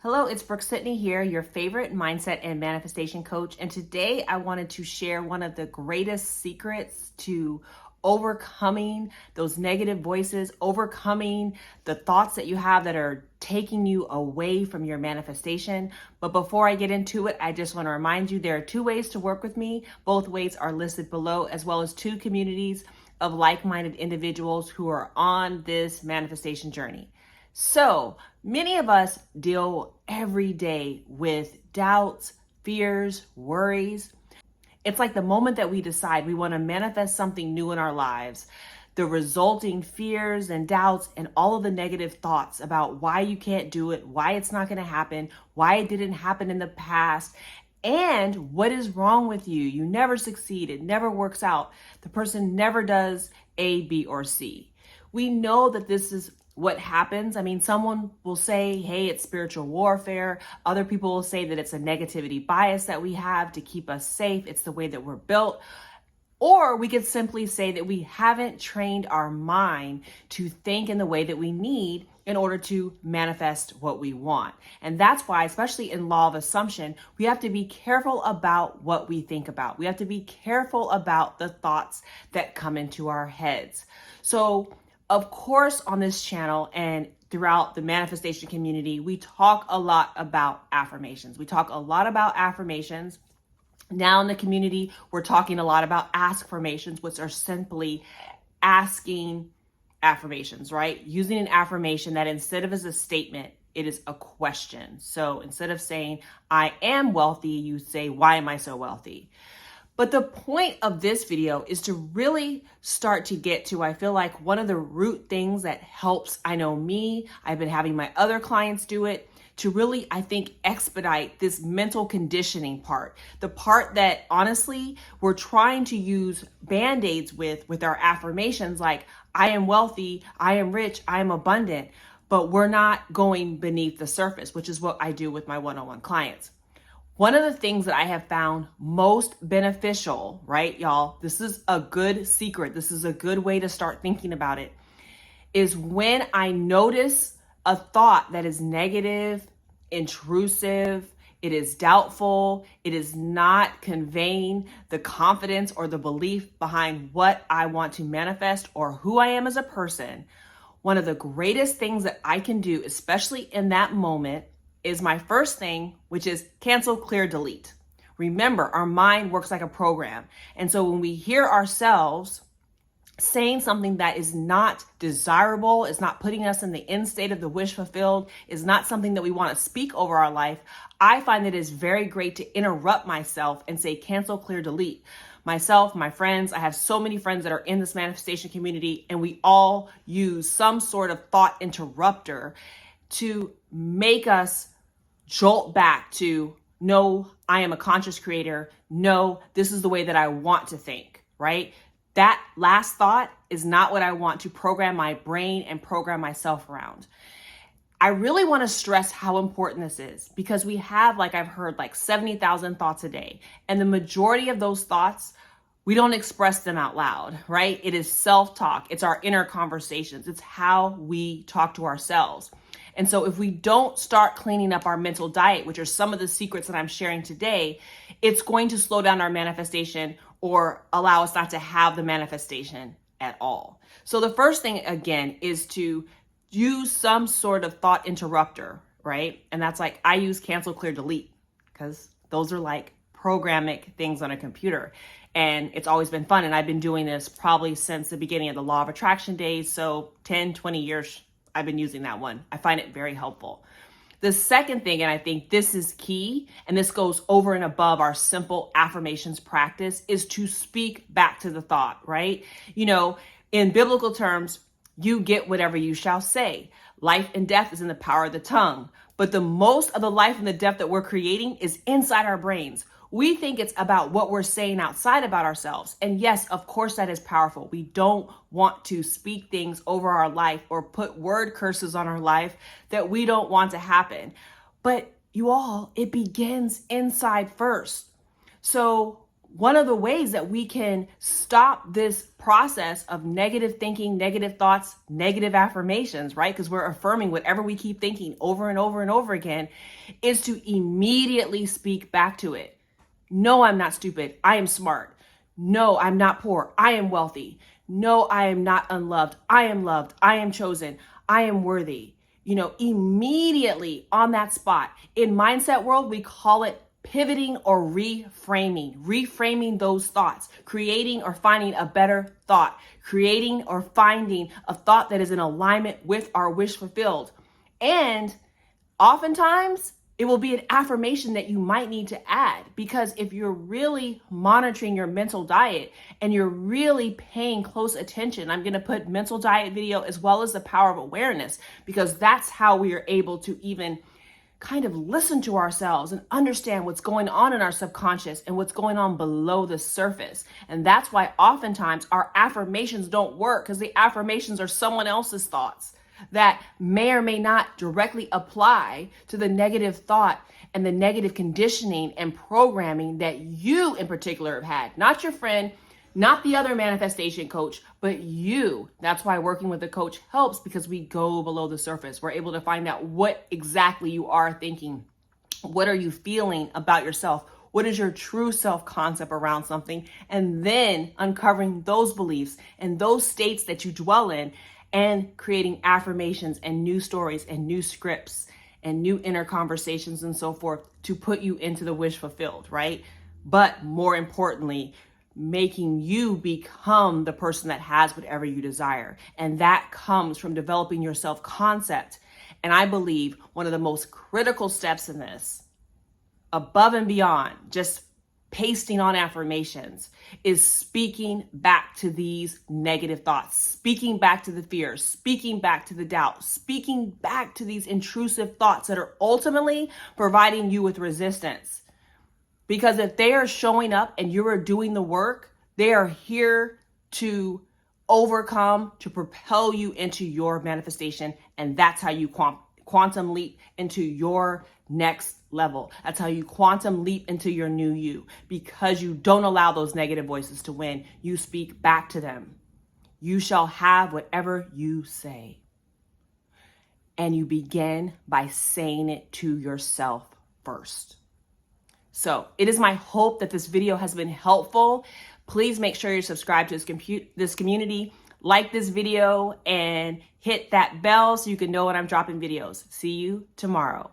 Hello, it's Brooke-Sidney here, your favorite mindset and manifestation coach. And today I wanted to share one of the greatest secrets to overcoming those negative voices, overcoming the thoughts that you have that are taking you away from your manifestation. But before I get into it, I just want to remind you there are two ways to work with me. Both ways are listed below, as well as two communities of like-minded individuals who are on this manifestation journey. So many of us deal every day with doubts, fears, worries. It's like the moment that we decide we want to manifest something new in our lives, the resulting fears and doubts and all of the negative thoughts about why you can't do it, why it's not going to happen, why it didn't happen in the past, and what is wrong with you. You never succeed. It never works out. The person never does A, B, or C. We know that this is what happens. I mean, someone will say, hey, it's spiritual warfare. Other people will say that it's a negativity bias that we have to keep us safe. It's the way that we're built. Or we could simply say that we haven't trained our mind to think in the way that we need in order to manifest what we want. And that's why, especially in law of assumption, we have to be careful about what we think about. We have to be careful about the thoughts that come into our heads. So of course, on this channel and throughout the manifestation community, we talk a lot about affirmations. We talk a lot about affirmations. Now in the community, we're talking a lot about askformations, which are simply asking affirmations, right? Using an affirmation that instead of as a statement, it is a question. So instead of saying, I am wealthy, you say, why am I so wealthy? But the point of this video is to really start to get to, I feel like, one of the root things that helps, I know me, I've been having my other clients do it, to really, I think, expedite this mental conditioning part. The part that, honestly, we're trying to use Band-Aids with our affirmations like, I am wealthy, I am rich, I am abundant, but we're not going beneath the surface, which is what I do with my one-on-one clients. One of the things that I have found most beneficial, right, y'all, this is a good secret, this is a good way to start thinking about it, is when I notice a thought that is negative, intrusive, it is doubtful, it is not conveying the confidence or the belief behind what I want to manifest or who I am as a person. One of the greatest things that I can do, especially in that moment, is my first thing, which is cancel, clear, delete. Remember, our mind works like a program. And so when we hear ourselves saying something that is not desirable, is not putting us in the end state of the wish fulfilled, is not something that we want to speak over our life, I find that it is very great to interrupt myself and say cancel, clear, delete. Myself, my friends, I have so many friends that are in this manifestation community, and we all use some sort of thought interrupter to make us jolt back to, no, I am a conscious creator. No, this is the way that I want to think, right? That last thought is not what I want to program my brain and program myself around. I really want to stress how important this is because we have, like I've heard, like 70,000 thoughts a day. And the majority of those thoughts, we don't express them out loud, right? It is self-talk. It's our inner conversations. It's how we talk to ourselves. And so if we don't start cleaning up our mental diet, which are some of the secrets that I'm sharing today, it's going to slow down our manifestation or allow us not to have the manifestation at all. So the first thing, again, is to use some sort of thought interrupter, right? And that's like, I use cancel, clear, delete, because those are like programmatic things on a computer. And it's always been fun. And I've been doing this probably since the beginning of the law of attraction days. So 10, 20 years I've been using that one. I find it very helpful. The second thing, and I think this is key, and this goes over and above our simple affirmations practice, is to speak back to the thought, right? You know, in biblical terms, you get whatever you shall say. Life and death is in the power of the tongue. But the most of the life and the death that we're creating is inside our brains. We think it's about what we're saying outside about ourselves. And yes, of course, that is powerful. We don't want to speak things over our life or put word curses on our life that we don't want to happen. But you all, it begins inside first. So one of the ways that we can stop this process of negative thinking, negative thoughts, negative affirmations, right? Because we're affirming whatever we keep thinking over and over and over again, is to immediately speak back to it. No, I'm not stupid. I am smart. No, I'm not poor. I am wealthy. No, I am not unloved. I am loved. I am chosen. I am worthy. Immediately on that spot. In mindset world, we call it pivoting or reframing those thoughts, creating or finding a better thought, creating or finding a thought that is in alignment with our wish fulfilled. And oftentimes it will be an affirmation that you might need to add, because if you're really monitoring your mental diet and you're really paying close attention, I'm going to put mental diet video as well as the power of awareness, because that's how we are able to even kind of listen to ourselves and understand what's going on in our subconscious and what's going on below the surface. And that's why oftentimes our affirmations don't work, because the affirmations are someone else's thoughts that may or may not directly apply to the negative thought and the negative conditioning and programming that you in particular have had. Not your friend, not the other manifestation coach, but you. That's why working with a coach helps, because we go below the surface. We're able to find out what exactly you are thinking. What are you feeling about yourself? What is your true self-concept around something? And then uncovering those beliefs and those states that you dwell in, and creating affirmations and new stories and new scripts and new inner conversations and so forth to put you into the wish fulfilled, right? But more importantly, making you become the person that has whatever you desire. And that comes from developing your self-concept. And I believe one of the most critical steps in this, above and beyond just pasting on affirmations, is speaking back to these negative thoughts, speaking back to the fears, speaking back to the doubt, speaking back to these intrusive thoughts that are ultimately providing you with resistance. Because if they are showing up and you are doing the work, they are here to overcome, to propel you into your manifestation. And that's how you quantum leap into your next level. That's how you quantum leap into your new you, because you don't allow those negative voices to win. You speak back to them. You shall have whatever you say. And you begin by saying it to yourself first. So it is my hope that this video has been helpful. Please make sure you're subscribed to this community, like this video, and hit that bell so you can know when I'm dropping videos. See you tomorrow.